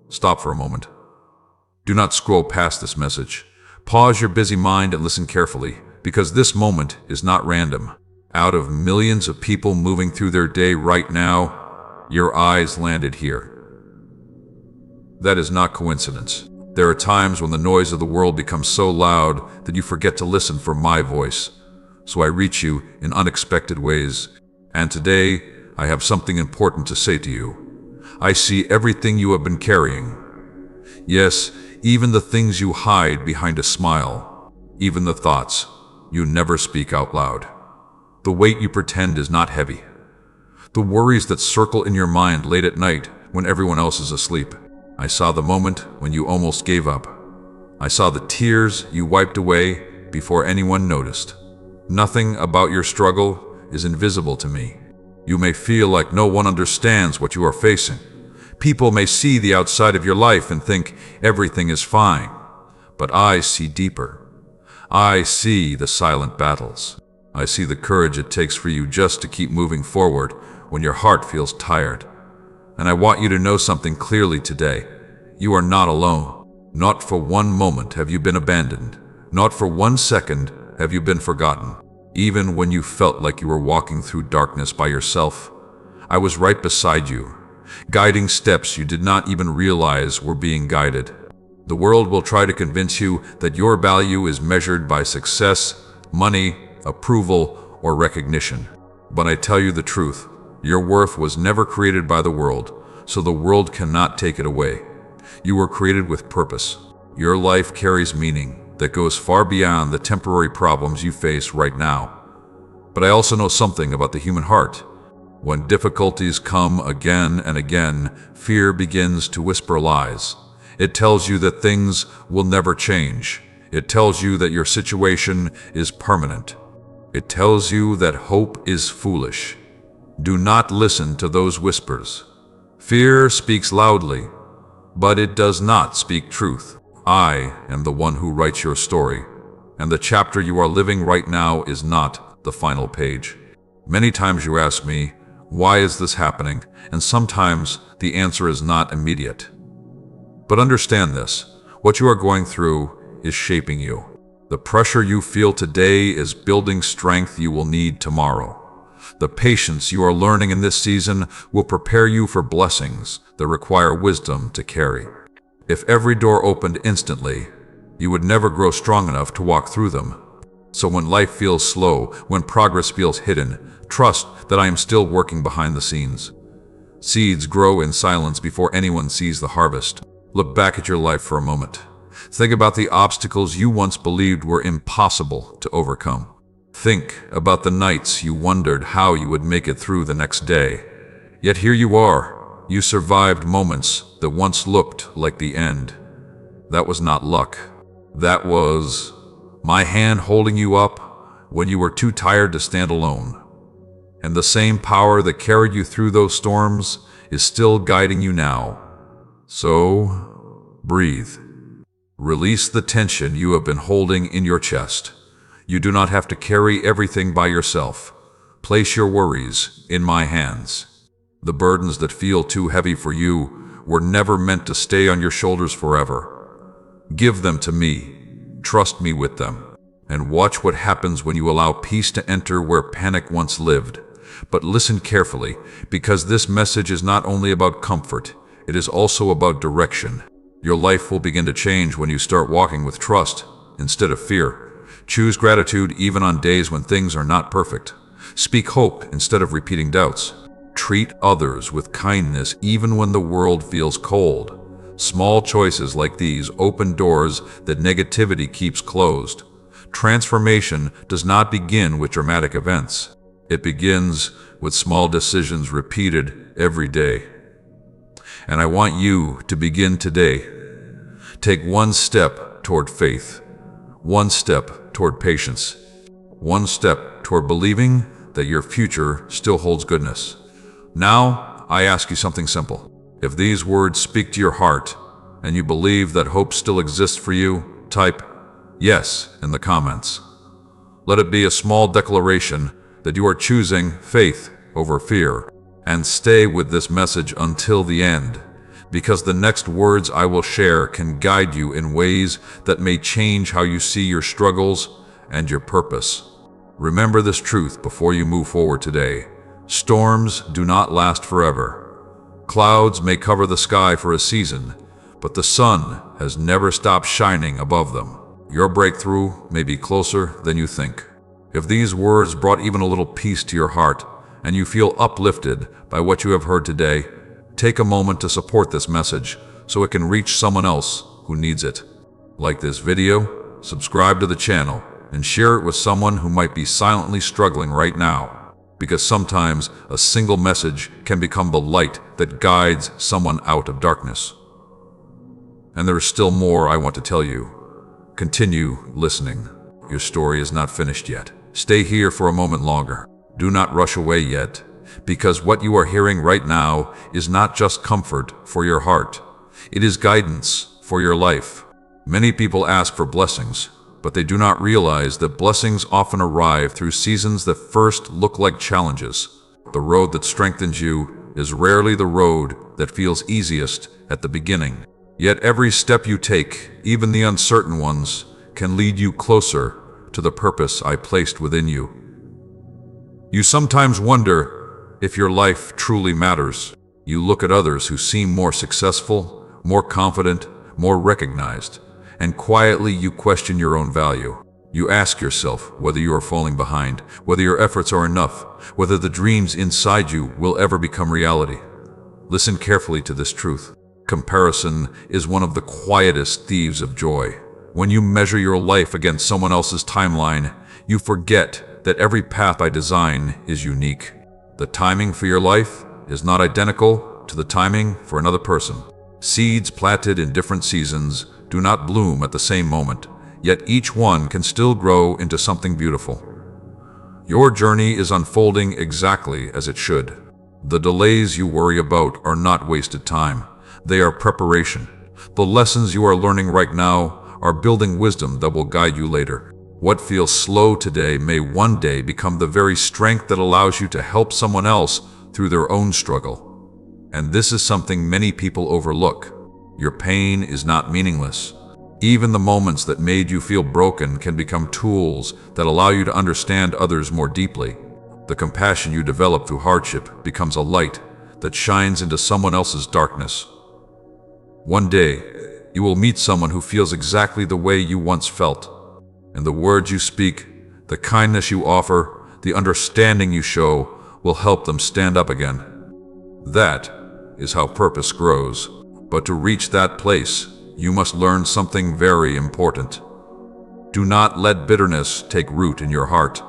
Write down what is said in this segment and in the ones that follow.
Stop for a moment. Do not scroll past this message. Pause your busy mind and listen carefully, because this moment is not random. Out of millions of people moving through their day right now, your eyes landed here. That is not coincidence. There are times when the noise of the world becomes so loud that you forget to listen for my voice. So I reach you in unexpected ways. And today, I have something important to say to you. I see everything you have been carrying. Yes, even the things you hide behind a smile. Even the thoughts you never speak out loud. The weight you pretend is not heavy. The worries that circle in your mind late at night when everyone else is asleep. I saw the moment when you almost gave up. I saw the tears you wiped away before anyone noticed. Nothing about your struggle is invisible to me. You may feel like no one understands what you are facing. People may see the outside of your life and think everything is fine. But I see deeper. I see the silent battles. I see the courage it takes for you just to keep moving forward when your heart feels tired. And I want you to know something clearly today. You are not alone. Not for one moment have you been abandoned. Not for 1 second have you been forgotten. Even when you felt like you were walking through darkness by yourself, I was right beside you, guiding steps you did not even realize were being guided. The world will try to convince you that your value is measured by success, money, approval, or recognition. But I tell you the truth, your worth was never created by the world, so the world cannot take it away. You were created with purpose. Your life carries meaning that goes far beyond the temporary problems you face right now. But I also know something about the human heart. When difficulties come again and again, fear begins to whisper lies. It tells you that things will never change. It tells you that your situation is permanent. It tells you that hope is foolish. Do not listen to those whispers. Fear speaks loudly, but it does not speak truth. I am the one who writes your story, and the chapter you are living right now is not the final page. Many times you ask me, why is this happening? And sometimes the answer is not immediate. But understand this, what you are going through is shaping you. The pressure you feel today is building strength you will need tomorrow. The patience you are learning in this season will prepare you for blessings that require wisdom to carry. If every door opened instantly, you would never grow strong enough to walk through them. So when life feels slow, when progress feels hidden, trust that I am still working behind the scenes. Seeds grow in silence before anyone sees the harvest. Look back at your life for a moment. Think about the obstacles you once believed were impossible to overcome. Think about the nights you wondered how you would make it through the next day. Yet here you are. You survived moments that once looked like the end. That was not luck. That was my hand holding you up when you were too tired to stand alone. And the same power that carried you through those storms is still guiding you now. So, breathe. Release the tension you have been holding in your chest. You do not have to carry everything by yourself. Place your worries in my hands. The burdens that feel too heavy for you were never meant to stay on your shoulders forever. Give them to me. Trust me with them. And watch what happens when you allow peace to enter where panic once lived. But listen carefully, because this message is not only about comfort, it is also about direction. Your life will begin to change when you start walking with trust instead of fear. Choose gratitude even on days when things are not perfect. Speak hope instead of repeating doubts. Treat others with kindness even when the world feels cold. Small choices like these open doors that negativity keeps closed. Transformation does not begin with dramatic events. It begins with small decisions repeated every day. And I want you to begin today. Take one step toward faith, one step toward patience, one step toward believing that your future still holds goodness. Now, I ask you something simple. If these words speak to your heart and you believe that hope still exists for you, type yes in the comments. Let it be a small declaration that you are choosing faith over fear, and stay with this message until the end. because the next words I will share can guide you in ways that may change how you see your struggles and your purpose. Remember this truth before you move forward today. Storms do not last forever. Clouds may cover the sky for a season, but the sun has never stopped shining above them. Your breakthrough may be closer than you think. If these words brought even a little peace to your heart, and you feel uplifted by what you have heard today, take a moment to support this message so it can reach someone else who needs it. Like this video, subscribe to the channel, and share it with someone who might be silently struggling right now. Because sometimes a single message can become the light that guides someone out of darkness. And there is still more I want to tell you. Continue listening. Your story is not finished yet. Stay here for a moment longer. Do not rush away yet, because what you are hearing right now is not just comfort for your heart. It is guidance for your life. Many people ask for blessings, but they do not realize that blessings often arrive through seasons that first look like challenges. The road that strengthens you is rarely the road that feels easiest at the beginning. Yet every step you take, even the uncertain ones, can lead you closer to the purpose I placed within you. You sometimes wonder if your life truly matters. You look at others who seem more successful, more confident, more recognized, and quietly you question your own value. You ask yourself whether you are falling behind, whether your efforts are enough, whether the dreams inside you will ever become reality. Listen carefully to this truth. Comparison is one of the quietest thieves of joy. When you measure your life against someone else's timeline, you forget that every path I design is unique. The timing for your life is not identical to the timing for another person. Seeds planted in different seasons do not bloom at the same moment, yet each one can still grow into something beautiful. Your journey is unfolding exactly as it should. The delays you worry about are not wasted time. They are preparation. The lessons you are learning right now are building wisdom that will guide you later. What feels slow today may one day become the very strength that allows you to help someone else through their own struggle. And this is something many people overlook. Your pain is not meaningless. Even the moments that made you feel broken can become tools that allow you to understand others more deeply. The compassion you develop through hardship becomes a light that shines into someone else's darkness. One day, you will meet someone who feels exactly the way you once felt. And the words you speak, the kindness you offer, the understanding you show will help them stand up again. That is how purpose grows. But to reach that place, you must learn something very important. Do not let bitterness take root in your heart.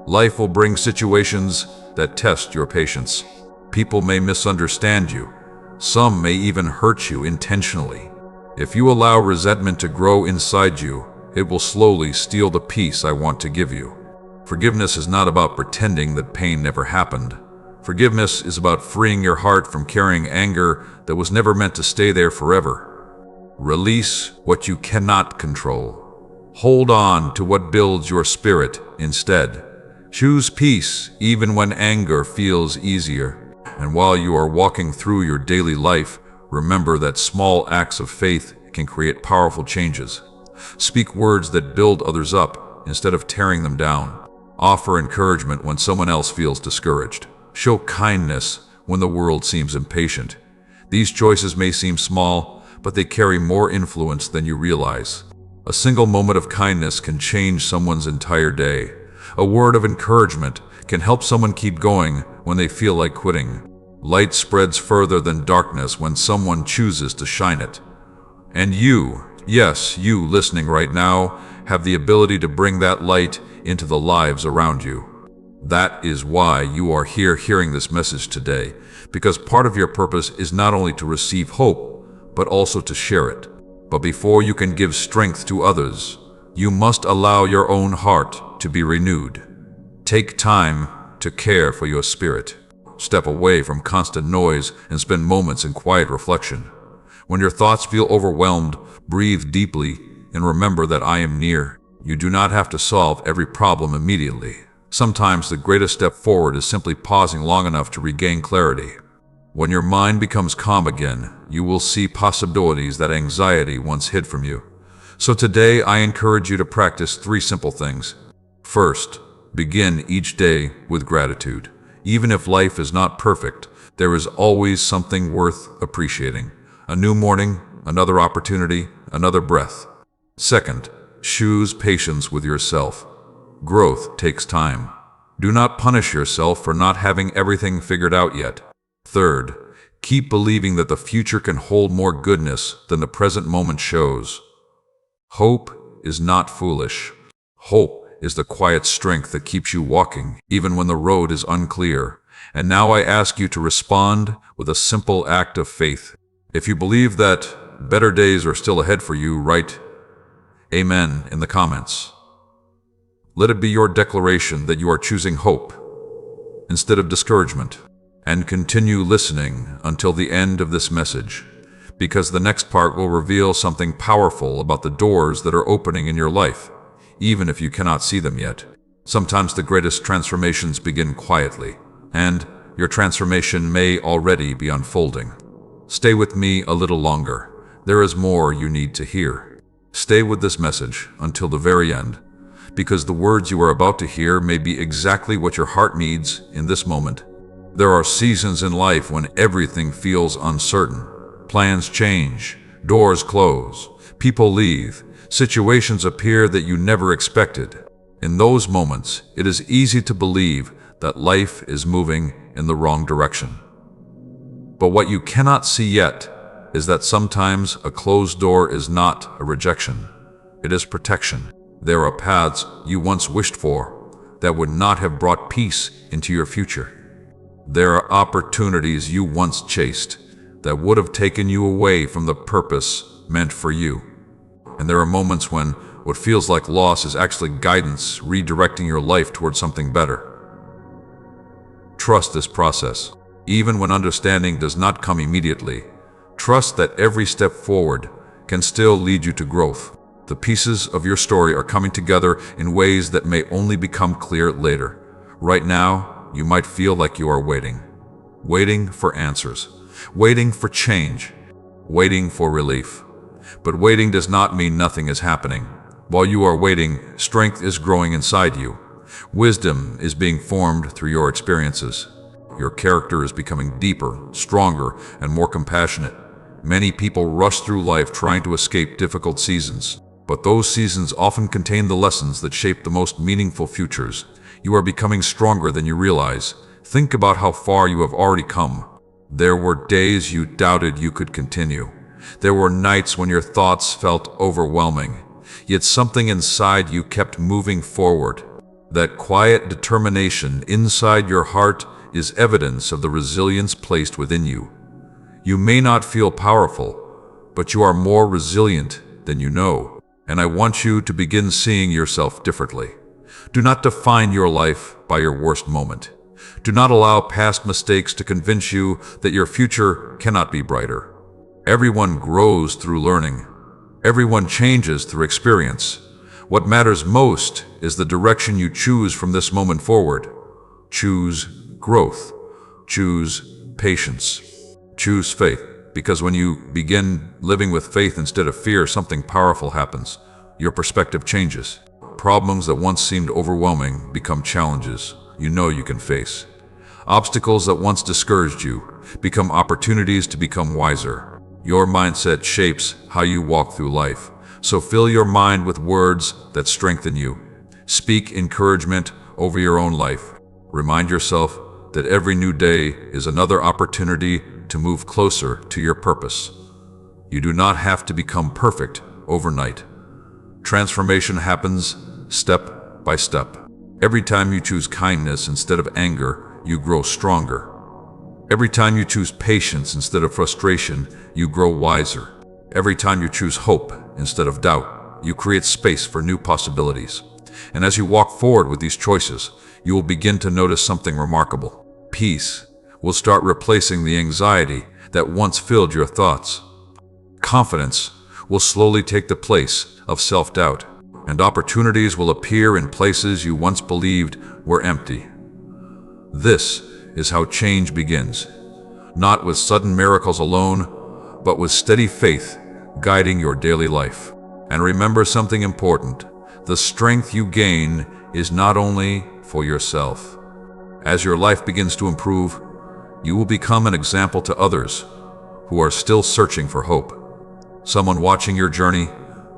Life will bring situations that test your patience. People may misunderstand you. Some may even hurt you intentionally. If you allow resentment to grow inside you, it will slowly steal the peace I want to give you. Forgiveness is not about pretending that pain never happened. Forgiveness is about freeing your heart from carrying anger that was never meant to stay there forever. Release what you cannot control. Hold on to what builds your spirit instead. Choose peace even when anger feels easier. And while you are walking through your daily life, remember that small acts of faith can create powerful changes. Speak words that build others up instead of tearing them down. Offer encouragement when someone else feels discouraged. Show kindness when the world seems impatient. These choices may seem small, but they carry more influence than you realize. A single moment of kindness can change someone's entire day. A word of encouragement can help someone keep going when they feel like quitting. Light spreads further than darkness when someone chooses to shine it. And you, yes, you listening right now, have the ability to bring that light into the lives around you. That is why you are here hearing this message today, because part of your purpose is not only to receive hope, but also to share it. But before you can give strength to others, you must allow your own heart to be renewed. Take time to care for your spirit. Step away from constant noise and spend moments in quiet reflection. When your thoughts feel overwhelmed, breathe deeply and remember that I am near. You do not have to solve every problem immediately. Sometimes the greatest step forward is simply pausing long enough to regain clarity. When your mind becomes calm again, you will see possibilities that anxiety once hid from you. So today I encourage you to practice 3 simple things. First, begin each day with gratitude. Even if life is not perfect, there is always something worth appreciating. A new morning, another opportunity, another breath. Second, choose patience with yourself. Growth takes time. Do not punish yourself for not having everything figured out yet. Third, keep believing that the future can hold more goodness than the present moment shows. Hope is not foolish. Hope is the quiet strength that keeps you walking, even when the road is unclear. And now I ask you to respond with a simple act of faith. If you believe that better days are still ahead for you, write Amen in the comments. Let it be your declaration that you are choosing hope instead of discouragement. And continue listening until the end of this message, because the next part will reveal something powerful about the doors that are opening in your life, even if you cannot see them yet. Sometimes the greatest transformations begin quietly, and your transformation may already be unfolding. Stay with me a little longer. There is more you need to hear. Stay with this message until the very end, because the words you are about to hear may be exactly what your heart needs in this moment. There are seasons in life when everything feels uncertain. Plans change, doors close, people leave, situations appear that you never expected. In those moments, it is easy to believe that life is moving in the wrong direction. But what you cannot see yet is that sometimes a closed door is not a rejection. It is protection. There are paths you once wished for that would not have brought peace into your future. There are opportunities you once chased that would have taken you away from the purpose meant for you. And there are moments when what feels like loss is actually guidance redirecting your life towards something better. Trust this process. Even when understanding does not come immediately, trust that every step forward can still lead you to growth. The pieces of your story are coming together in ways that may only become clear later. Right now, you might feel like you are waiting for answers, waiting for change, waiting for relief. But waiting does not mean nothing is happening. While you are waiting, strength is growing inside you. Wisdom is being formed through your experiences. Your character is becoming deeper, stronger, and more compassionate. Many people rush through life trying to escape difficult seasons, but those seasons often contain the lessons that shape the most meaningful futures. You are becoming stronger than you realize. Think about how far you have already come. There were days you doubted you could continue. There were nights when your thoughts felt overwhelming. Yet something inside you kept moving forward. That quiet determination inside your heart is evidence of the resilience placed within you. You may not feel powerful, but you are more resilient than you know. And I want you to begin seeing yourself differently. Do not define your life by your worst moment. Do not allow past mistakes to convince you that your future cannot be brighter. Everyone grows through learning. Everyone changes through experience. What matters most is the direction you choose from this moment forward. Choose growth. Choose patience. Choose faith. Because when you begin living with faith instead of fear, something powerful happens. Your perspective changes. Problems that once seemed overwhelming become challenges you know you can face. Obstacles that once discouraged you become opportunities to become wiser. Your mindset shapes how you walk through life. So fill your mind with words that strengthen you. Speak encouragement over your own life. Remind yourself that every new day is another opportunity to move closer to your purpose. You do not have to become perfect overnight. Transformation happens step by step. Every time you choose kindness instead of anger, you grow stronger. Every time you choose patience instead of frustration, you grow wiser. Every time you choose hope instead of doubt, you create space for new possibilities. And as you walk forward with these choices, you will begin to notice something remarkable. Peace will start replacing the anxiety that once filled your thoughts. Confidence will slowly take the place of self-doubt, and opportunities will appear in places you once believed were empty. This is how change begins. not with sudden miracles alone, but with steady faith guiding your daily life. And remember something important: the strength you gain is not only for yourself. As your life begins to improve, you will become an example to others who are still searching for hope. Someone watching your journey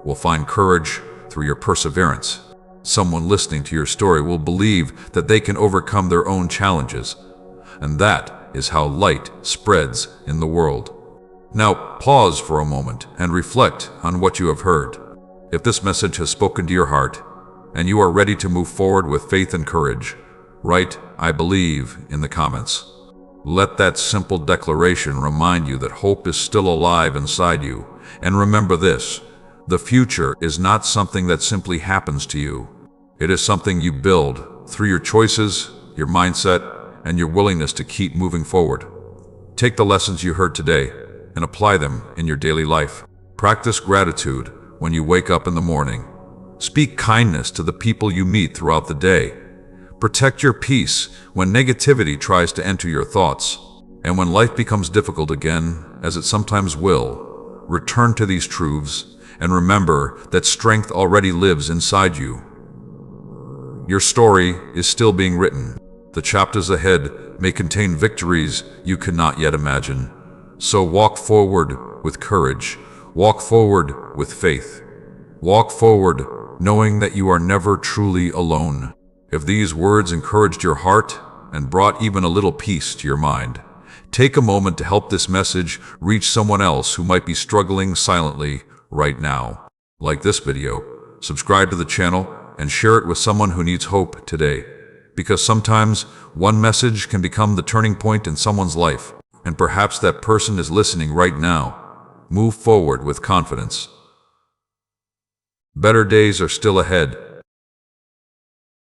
will find courage through your perseverance. Someone listening to your story will believe that they can overcome their own challenges. And that is how light spreads in the world. Now, pause for a moment and reflect on what you have heard. If this message has spoken to your heart, and you are ready to move forward with faith and courage, write "I believe" in the comments. Let that simple declaration remind you that hope is still alive inside you. And remember this: the future is not something that simply happens to you. It is something you build through your choices, your mindset, and your willingness to keep moving forward. Take the lessons you heard today and apply them in your daily life. Practice gratitude when you wake up in the morning. Speak kindness to the people you meet throughout the day. Protect your peace when negativity tries to enter your thoughts. And when life becomes difficult again, as it sometimes will, return to these truths and remember that strength already lives inside you. Your story is still being written. The chapters ahead may contain victories you cannot yet imagine. So walk forward with courage. Walk forward with faith. Walk forward knowing that you are never truly alone. If these words encouraged your heart and brought even a little peace to your mind, take a moment to help this message reach someone else who might be struggling silently right now. Like this video, subscribe to the channel, and share it with someone who needs hope today. Because sometimes one message can become the turning point in someone's life, and perhaps that person is listening right now. Move forward with confidence. Better days are still ahead,